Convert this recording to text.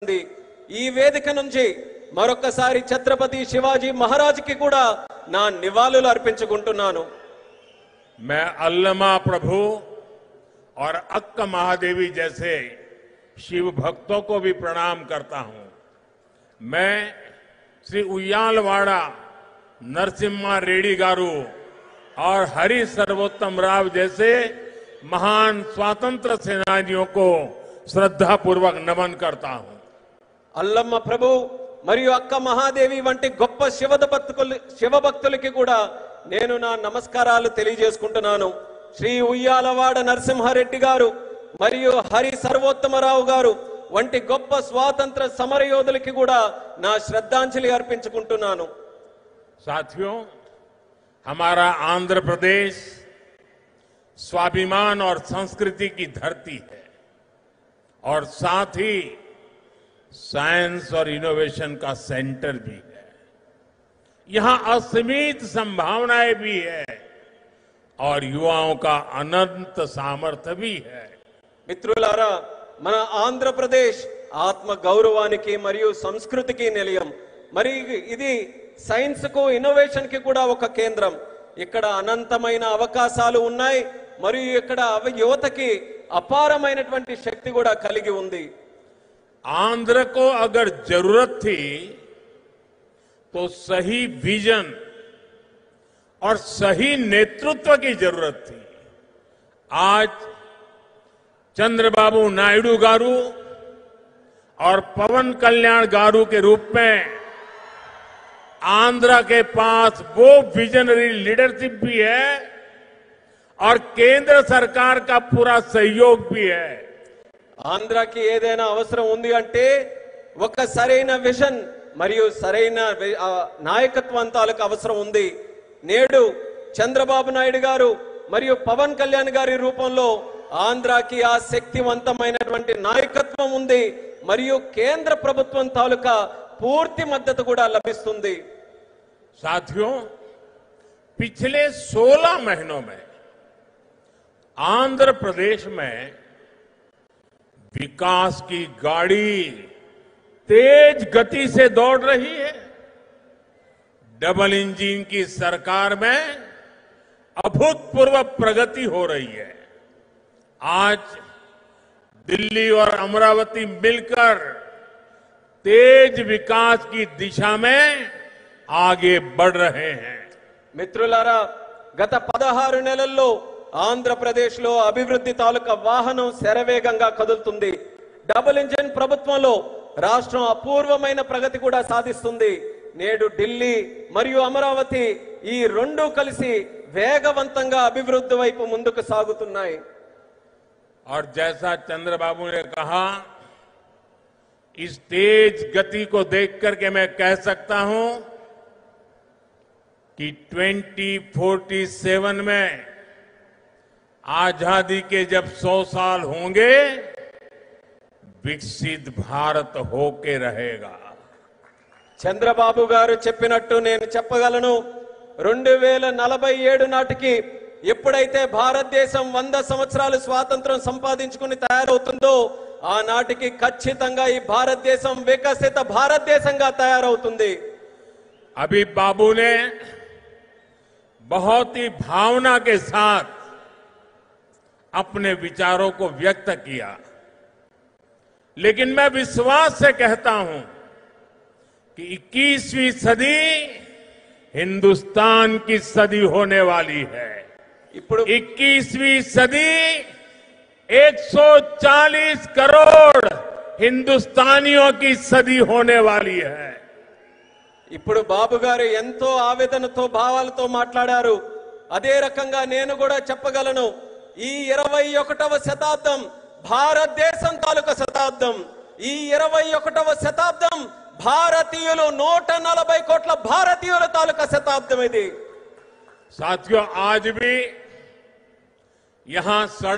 ఈ వేదిక నుంచి మరొకసారి ఛత్రపతి శివాజీ మహారాజ్ కి కూడా నా నివాళులు అర్పించుకుంటున్నాను। मैं अल्लमा प्रभु और अक्क महादेवी जैसे शिव भक्तों को भी प्रणाम करता हूं। मैं श्री उయ్యాలవాడ नरसिम्हा रेड्डी गारू और हरि सर्वोत्तम राव जैसे महान स्वतंत्र सेनानियों को श्रद्धापूर्वक नमन करता हूं। అల్లమ్మ ప్రభు మరియు అక్క మహాదేవి వంటి గొప్ప శివభక్తులకి కూడా నేను నా నమస్కారాలు తెలియజేసుకుంటున్నాను। శ్రీ ఉయ్యాలవాడ నరసింహారెడ్డి గారు మరియు హరి సర్వోత్తమరావు గారు వంటి గొప్ప స్వాతంత్ర సమరయోధులకి కూడా నా శ్రద్ధాంజలి అర్పించుకుంటున్నాను। साथियों, हमारा आंध्र प्रदेश स्वाभिमान और संस्कृति की धरती है और साथ ही साइंस और इनोवेशन का सेंटर भी है। यहां असीमित संभावनाएं भी है और युवाओं का अनंत सामर्थ्य भी है। మిత్రులారా, మన ఆంధ్రప్రదేశ్ ఆత్మ గౌరవానికి మరియు సంస్కృతికి నిలయం। మరి ఇది సైన్స్ కు ఇన్నోవేషన్ కి కూడా ఒక కేంద్రం। ఇక్కడ అనంతమైన అవకాశాలు ఉన్నాయి మరియు ఇక్కడ యువతకి అపారమైనటువంటి శక్తి కూడా కలిగి ఉంది। आंध्र को अगर जरूरत थी तो सही विजन और सही नेतृत्व की जरूरत थी। आज चंद्रबाबू नायडू गारू और पवन कल्याण गारू के रूप में आंध्र के पास वो विजनरी लीडरशिप भी है और केंद्र सरकार का पूरा सहयोग भी है। ఆంధ్రాకి ఏదైనా అవసరం ఉంది అంటే ఒక సరైన విజన్ మరియు సరైన నాయకత్వంతాలకు అవసరం ఉంది। నేడు చంద్రబాబు నాయుడు గారు మరియు పవన్ కళ్యాణ్ గారి రూపంలో ఆంధ్రాకి ఆ శక్తివంతమైనటువంటి నాయకత్వం ఉంది మరియు కేంద్ర ప్రభుత్వం తాలూకా పూర్తి మద్దతు కూడా లభిస్తుంది। साथियों, पिछले 16 महीनों में आंध्र प्रदेश में विकास की गाड़ी तेज गति से दौड़ रही है। डबल इंजन की सरकार में अभूतपूर्व प्रगति हो रही है। आज दिल्ली और अमरावती मिलकर तेज विकास की दिशा में आगे बढ़ रहे हैं। మిత్రులారా, గత 16 నెలల్లో ఆంధ్రప్రదేశ్ లో అభివృద్ధి తాలూకా వాహనం శరవేగంగా కదులుతుంది। డబుల్ ఇంజిన్ ప్రభుత్వంలో రాష్ట్రం అపూర్వమైన ప్రగతి కూడా సాధిస్తుంది। నేడు ఢిల్లీ మరియు అమరావతి ఈ రెండు కలిసి వేగవంతంగా అభివృద్ధి వైపు ముందుకు సాగుతున్నాయి। और जैसा चंद्रबाबू ने कहा, इस तेज गति को देख करके मैं कह सकता हूं कि 2047 में आजादी के जब 100 साल होंगे, विकसित भारत होके रहेगा। చంద్రబాబు గారు చెప్పినట్టు నేను చెప్పగలను, 2047 నాటికి ఎప్పుడైతే భారతదేశం 100 సంవత్సరాలు స్వాతంత్రం సంపాదించుకుని తయారవుతుందో ఆనాటికి ఖచ్చితంగా ఈ భారతదేశం వికసిత భారతదేశంగా తయారవుతుంది। अभी बाबू ने बहुत ही भावना के साथ अपने विचारों को व्यक्त किया, लेकिन मैं विश्वास से कहता हूं कि 21वीं सदी हिंदुस्तान की सदी होने वाली है। 21वीं सदी 140 करोड़ हिंदुस्तानियों की सदी होने वाली है। ఇప్పుడు బాబు గారు ఎంతో ఆవేదనతో భావాలతో మాట్లాడారు। అదే రకంగా నేను కూడా చెప్పగలను, ఈ 21వ శతాబ్దం భారతదేశం తాలూకా శతాబ్దం। ఈ 21వ శతాబ్దం భారతీయులు 140 కోట్ల భారతీయుల తాలూకా శతాబ్దం ఇది। साथियों, आज भी यहां सड़क